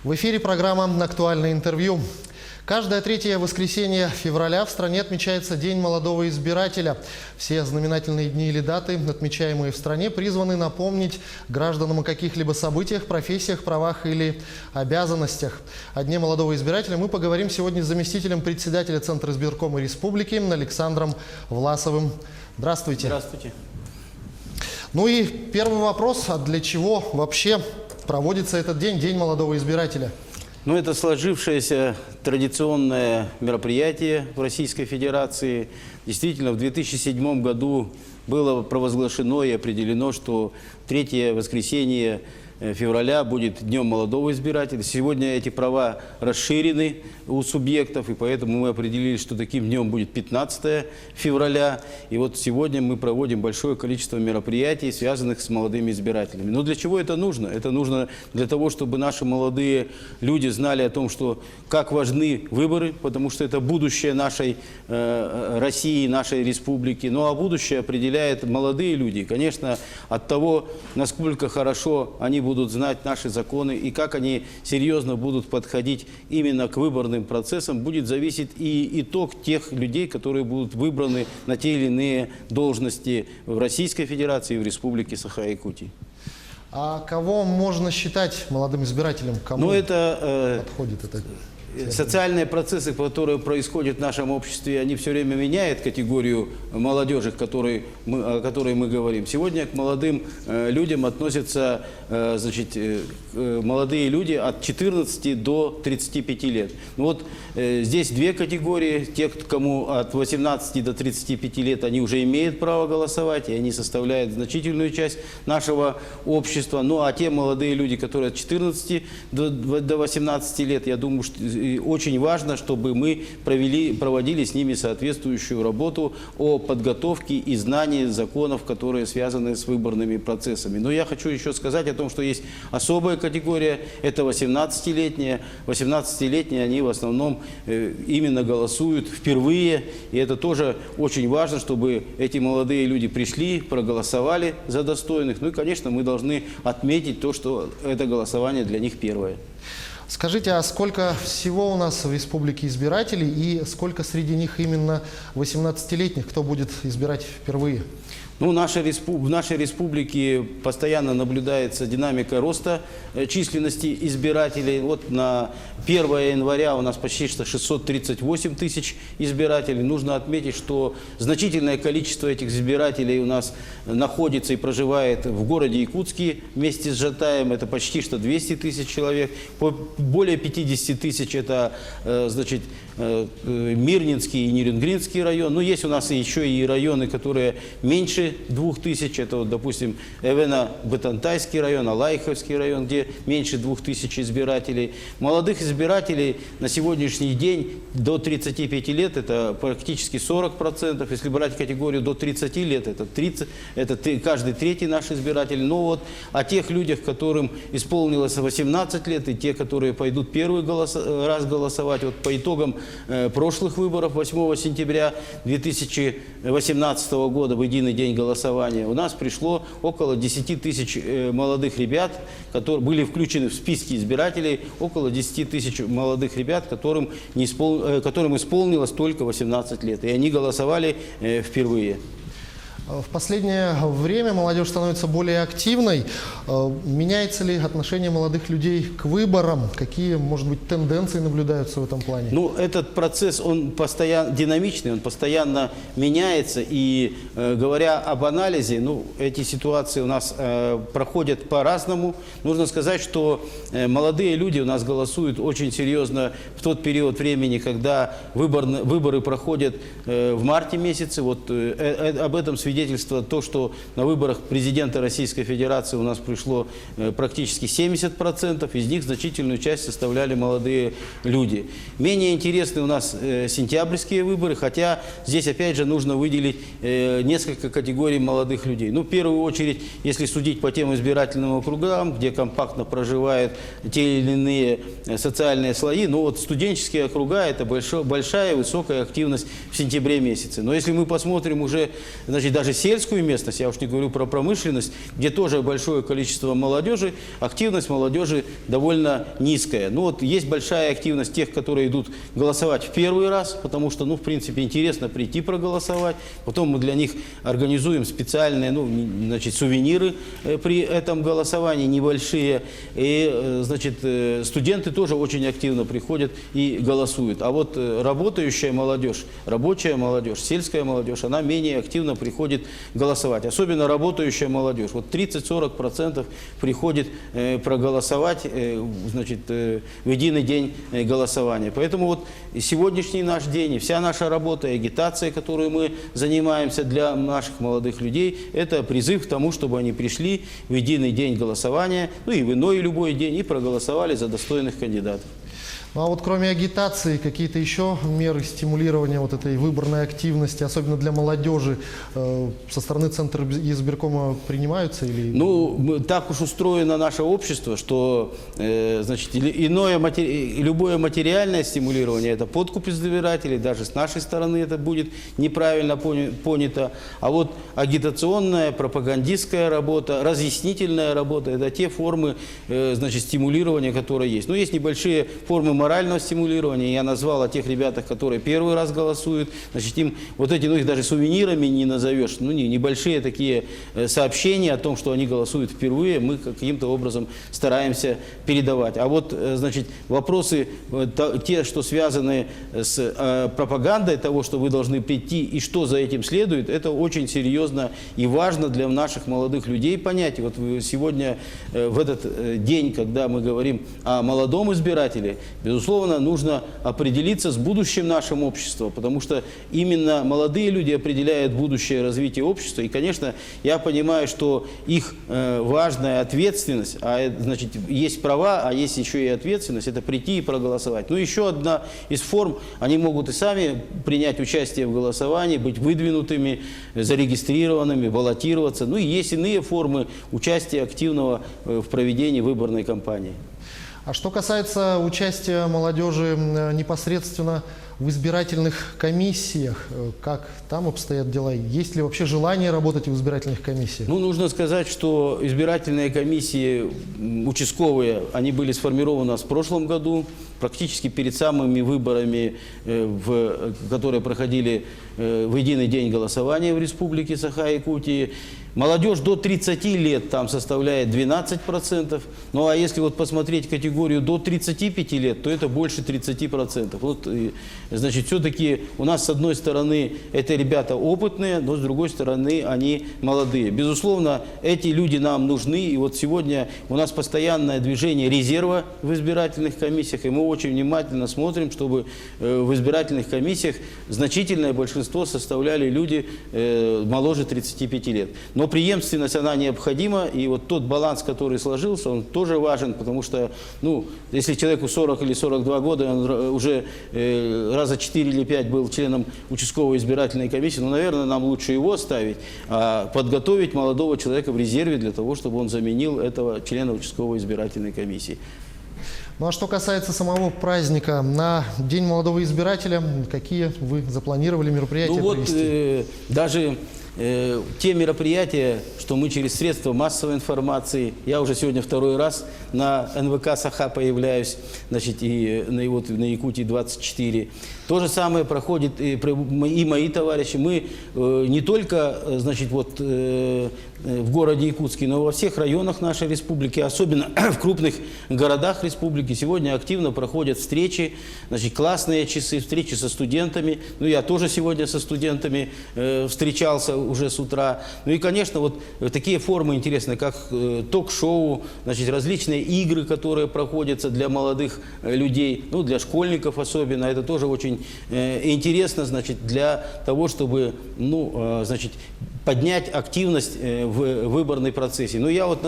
В эфире программа «Актуальное интервью». Каждое третье воскресенье февраля в стране отмечается День молодого избирателя. Все знаменательные дни или даты, отмечаемые в стране, призваны напомнить гражданам о каких-либо событиях, профессиях, правах или обязанностях. О Дне молодого избирателя мы поговорим сегодня с заместителем председателя Центра избиркома Республики Александром Власовым. Здравствуйте. Здравствуйте. Ну и первый вопрос: а для чего вообще проводится этот день, День молодого избирателя? Ну, это сложившееся традиционное мероприятие в Российской Федерации. Действительно, в 2007 году было провозглашено и определено, что третье воскресенье февраля будет Днем молодого избирателя. Сегодня эти права расширены у субъектов, и поэтому мы определили, что таким днем будет 15 февраля. И вот сегодня мы проводим большое количество мероприятий, связанных с молодыми избирателями. Но для чего это нужно? Это нужно для того, чтобы наши молодые люди знали о том, что как важны выборы, потому что это будущее нашей России, нашей республики. Ну а будущее определяет молодые люди. Конечно, от того, насколько хорошо они будут знать наши законы и как они серьезно будут подходить именно к выборным процессам, будет зависеть и итог тех людей, которые будут выбраны на те или иные должности в Российской Федерации и в Республике Саха-Якутия. А кого можно считать молодым избирателем? Кому подходит это? Социальные процессы, которые происходят в нашем обществе, они все время меняют категорию молодежи, о которой мы говорим. Сегодня к молодым людям относятся молодые люди от 14 до 35 лет. Ну вот здесь две категории. Те, кому от 18 до 35 лет, они уже имеют право голосовать, и они составляют значительную часть нашего общества. Ну а те молодые люди, которые от 14 до 18 лет, я думаю, что очень важно, чтобы мы проводили с ними соответствующую работу о подготовке и знании законов, которые связаны с выборными процессами. Но я хочу еще сказать о том, что есть особая категория, это 18-летние. 18-летние, они в основном именно голосуют впервые, и это тоже очень важно, чтобы эти молодые люди пришли, проголосовали за достойных. Ну и, конечно, мы должны отметить то, что это голосование для них первое. Скажите, а сколько всего у нас в республике избирателей и сколько среди них именно 18-летних, кто будет избирать впервые? Ну, в нашей республике постоянно наблюдается динамика роста численности избирателей. Вот на 1 января у нас почти что 638 тысяч избирателей. Нужно отметить, что значительное количество этих избирателей у нас находится и проживает в городе Якутске вместе с Жатаем. Это почти что 200 тысяч человек. Более 50 тысяч это, Мирнинский и Нерюнгринский район. Но есть у нас еще и районы, которые меньше 2000, это, вот, допустим, Эвена-Бытантайский район, Алайховский район, где меньше 2000 избирателей. Молодых избирателей на сегодняшний день до 35 лет это практически 40%. Если брать категорию до 30 лет, это каждый третий наш избиратель. Но вот о тех людях, которым исполнилось 18 лет, и те, которые пойдут первый раз голосовать, вот по итогам прошлых выборов 8 сентября 2018 года, в единый день голосования, у нас пришло около 10 тысяч молодых ребят, которые были включены в списки избирателей, около 10 тысяч молодых ребят, которым исполнилось только 18 лет, и они голосовали впервые. В последнее время молодежь становится более активной. Меняется ли отношение молодых людей к выборам? Какие, может быть, тенденции наблюдаются в этом плане? Ну, этот процесс, он постоянно динамичный, он постоянно меняется. И говоря об анализе, эти ситуации у нас проходят по-разному. Нужно сказать, что молодые люди у нас голосуют очень серьезно в тот период времени, когда выборы проходят в марте месяце. Вот об этом свидетельствует то, что на выборах президента Российской Федерации у нас пришло практически 70%, из них значительную часть составляли молодые люди. Менее интересны у нас сентябрьские выборы, хотя здесь опять же нужно выделить несколько категорий молодых людей. Ну, в первую очередь, если судить по тем избирательным округам, где компактно проживают те или иные социальные слои, вот студенческие округа – это большая высокая активность в сентябре месяце. Но если мы посмотрим уже, даже даже сельскую местность, я уж не говорю про промышленность, где тоже большое количество молодежи, активность молодежи довольно низкая. Ну вот есть большая активность тех, которые идут голосовать в первый раз, потому что, ну, в принципе, интересно прийти проголосовать. Потом мы для них организуем специальные, ну, значит, сувениры при этом голосовании, небольшие. И, значит, студенты тоже очень активно приходят и голосуют. А вот работающая молодежь, рабочая молодежь, сельская молодежь, она менее активно приходит голосовать. Особенно работающая молодежь. Вот 30-40% приходит проголосовать, значит, в единый день голосования. Поэтому вот сегодняшний наш день и вся наша работа, агитация, которую мы занимаемся для наших молодых людей, это призыв к тому, чтобы они пришли в единый день голосования, ну и в иной любой день, и проголосовали за достойных кандидатов. Ну а вот кроме агитации, какие-то еще меры стимулирования вот этой выборной активности, особенно для молодежи, со стороны Центра избиркома принимаются? Или... Ну, так уж устроено наше общество, что значит, любое материальное стимулирование – это подкуп избирателей, даже с нашей стороны это будет неправильно понято. А вот агитационная, пропагандистская работа, разъяснительная работа – это те формы, значит, стимулирования, которые есть. Но есть небольшие формы морального стимулирования. Я назвал о тех ребятах, которые первый раз голосуют. Значит, им вот эти, ну, их даже сувенирами не назовешь. Ну, небольшие такие сообщения о том, что они голосуют впервые, мы каким-то образом стараемся передавать. А вот, значит, вопросы, те, что связаны с пропагандой того, что вы должны прийти и что за этим следует, это очень серьезно и важно для наших молодых людей понять. И вот сегодня, в этот день, когда мы говорим о молодом избирателе, безусловно, нужно определиться с будущим нашего общества, потому что именно молодые люди определяют будущее развитие общества. И, конечно, я понимаю, что их важная ответственность, значит, есть права, а есть еще и ответственность, это прийти и проголосовать. Ну, еще одна из форм, они могут и сами принять участие в голосовании, быть выдвинутыми, зарегистрированными, баллотироваться. Ну, и есть иные формы участия активного в проведении выборной кампании. А что касается участия молодежи непосредственно в избирательных комиссиях, как там обстоят дела? Есть ли вообще желание работать в избирательных комиссиях? Ну, нужно сказать, что избирательные комиссии участковые, они были сформированы в прошлом году, практически перед самыми выборами, которые проходили в единый день голосования в Республике Саха-Якутии. Молодежь до 30 лет там составляет 12%. Ну а если вот посмотреть категорию до 35 лет, то это больше 30%. Вот, значит, все-таки у нас с одной стороны это ребята опытные, но с другой стороны они молодые. Безусловно, эти люди нам нужны. И вот сегодня у нас постоянное движение резерва в избирательных комиссиях. И мы очень внимательно смотрим, чтобы в избирательных комиссиях значительное большинство составляли люди моложе 35 лет. Но преемственность, она необходима, и вот тот баланс, который сложился, он тоже важен, потому что, ну, если человеку 40 или 42 года, он уже раза 4 или 5 был членом участковой избирательной комиссии, ну, наверное, нам лучше его ставить, а подготовить молодого человека в резерве для того, чтобы он заменил этого члена участковой избирательной комиссии. Ну а что касается самого праздника, на День молодого избирателя, какие вы запланировали мероприятия провести? Даже те мероприятия, что мы через средства массовой информации, я уже сегодня второй раз на НВК Саха появляюсь, значит, и на Якутии 24. То же самое проходит и мои товарищи. Мы не только, значит, вот в городе Якутске, но во всех районах нашей республики, особенно в крупных городах республики, сегодня активно проходят встречи, значит, классные часы, встречи со студентами. Ну, я тоже сегодня со студентами встречался уже с утра. Ну и, конечно, вот такие формы интересные, как ток-шоу, значит, различные игры, которые проходятся для молодых людей, ну, для школьников особенно. Это тоже очень интересно, значит, для того, чтобы, ну, значит, поднять активность в выборной процессе. Но я вот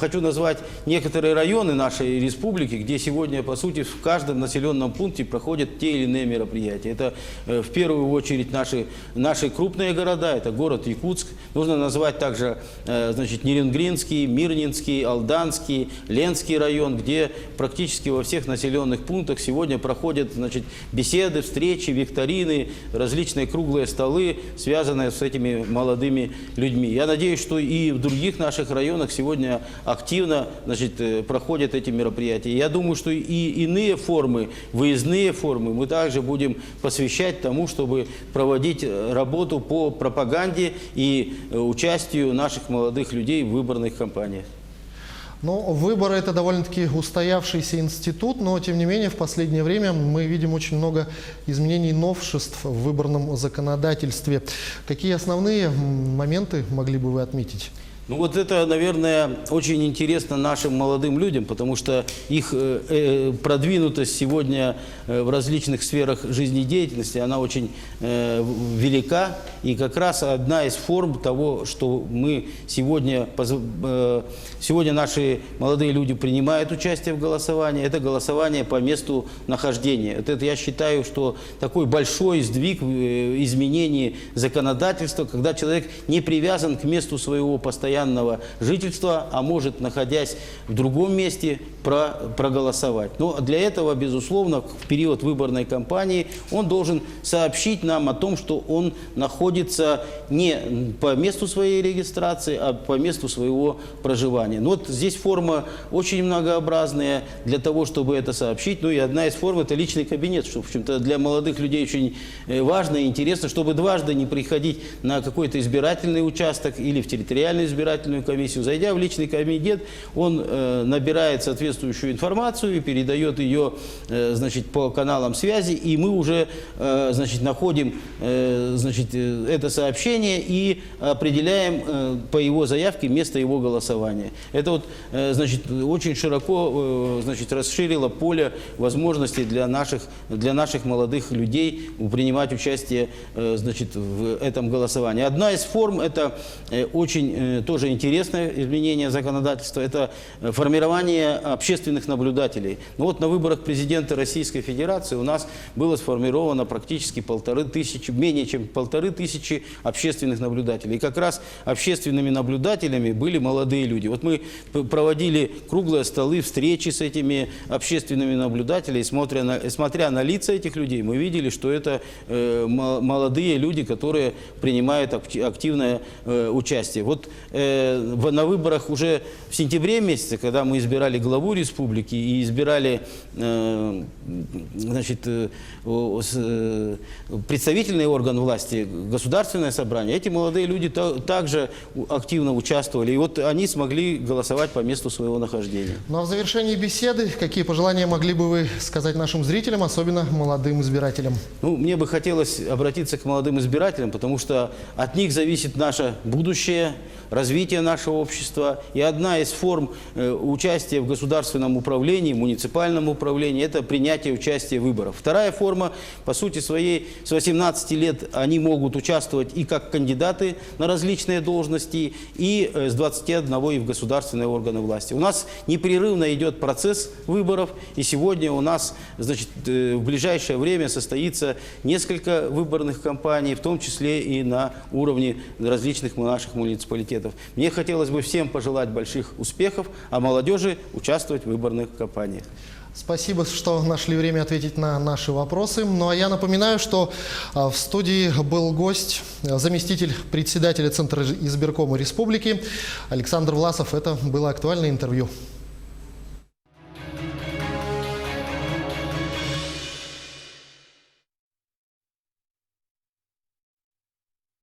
хочу назвать некоторые районы нашей республики, где сегодня, по сути, в каждом населенном пункте проходят те или иные мероприятия. Это в первую очередь наши крупные города, это город Якутск. Нужно назвать также, значит, Неренгринский, Мирнинский, Алданский, Ленский район, где практически во всех населенных пунктах сегодня проходят, значит, беседы, встречи, викторины, различные круглые столы, связанные с этими молодыми молодыми людьми. Я надеюсь, что и в других наших районах сегодня активно, значит, проходят эти мероприятия. Я думаю, что и иные формы, выездные формы мы также будем посвящать тому, чтобы проводить работу по пропаганде и участию наших молодых людей в выборных кампаниях. Ну, выборы – это довольно-таки устоявшийся институт, но, тем не менее, в последнее время мы видим очень много изменений, новшеств в выборном законодательстве. Какие основные моменты могли бы вы отметить? Ну вот это, наверное, очень интересно нашим молодым людям, потому что их продвинутость сегодня в различных сферах жизнедеятельности, она очень велика. И как раз одна из форм того, что мы сегодня наши молодые люди принимают участие в голосовании, это голосование по месту нахождения. Это я считаю, что такой большой сдвиг изменений законодательства, когда человек не привязан к месту своего постоянного жительства, а может, находясь в другом месте, проголосовать. Но для этого, безусловно, в период выборной кампании он должен сообщить нам о том, что он находится не по месту своей регистрации, а по месту своего проживания. Но вот здесь форма очень многообразная для того, чтобы это сообщить. Ну и одна из форм – это личный кабинет, что, в общем-то, для молодых людей очень важно и интересно, чтобы дважды не приходить на какой-то избирательный участок или в территориальную избирательную комиссию. Зайдя в личный кабинет, он набирает соответствующую информацию и передает ее, значит, по каналам связи, и мы уже, значит, находим, значит, это сообщение и определяем по его заявке место его голосования. Это вот, значит, очень широко, значит, расширило поле возможностей для наших молодых людей принимать участие, значит, в этом голосовании. Одна из форм – это очень тоже интересное изменение законодательства, это формирование общественных наблюдателей. Ну вот на выборах президента Российской Федерации у нас было сформировано практически менее чем 1500 общественных наблюдателей. И как раз общественными наблюдателями были молодые люди. Вот мы проводили круглые столы, встречи с этими общественными наблюдателями, смотря на лица этих людей, мы видели, что это молодые люди, которые принимают активное участие. Вот на выборах уже в сентябре месяце, когда мы избирали главу республики и избирали, значит, представительный орган власти, государственное собрание, эти молодые люди также активно участвовали. И вот они смогли голосовать по месту своего нахождения. Ну а в завершении беседы, какие пожелания могли бы вы сказать нашим зрителям, особенно молодым избирателям? Ну, мне бы хотелось обратиться к молодым избирателям, потому что от них зависит наше будущее, развитие нашего общества. И одна из форм участия в государственном управлении, муниципальном управлении – это принятие участия в выборах. Вторая форма, по сути своей, с 18 лет они могут участвовать и как кандидаты на различные должности, и с 21 и в государственные органы власти. У нас непрерывно идет процесс выборов, и сегодня у нас, значит, в ближайшее время состоится несколько выборных кампаний, в том числе и на уровне различных наших муниципалитетов. Мне хотелось бы всем пожелать больших успехов, а молодежи участвовать в выборных кампаниях. Спасибо, что нашли время ответить на наши вопросы. Ну а я напоминаю, что в студии был гость, заместитель председателя Центра избиркома Республики Александр Власов. Это было актуальное интервью.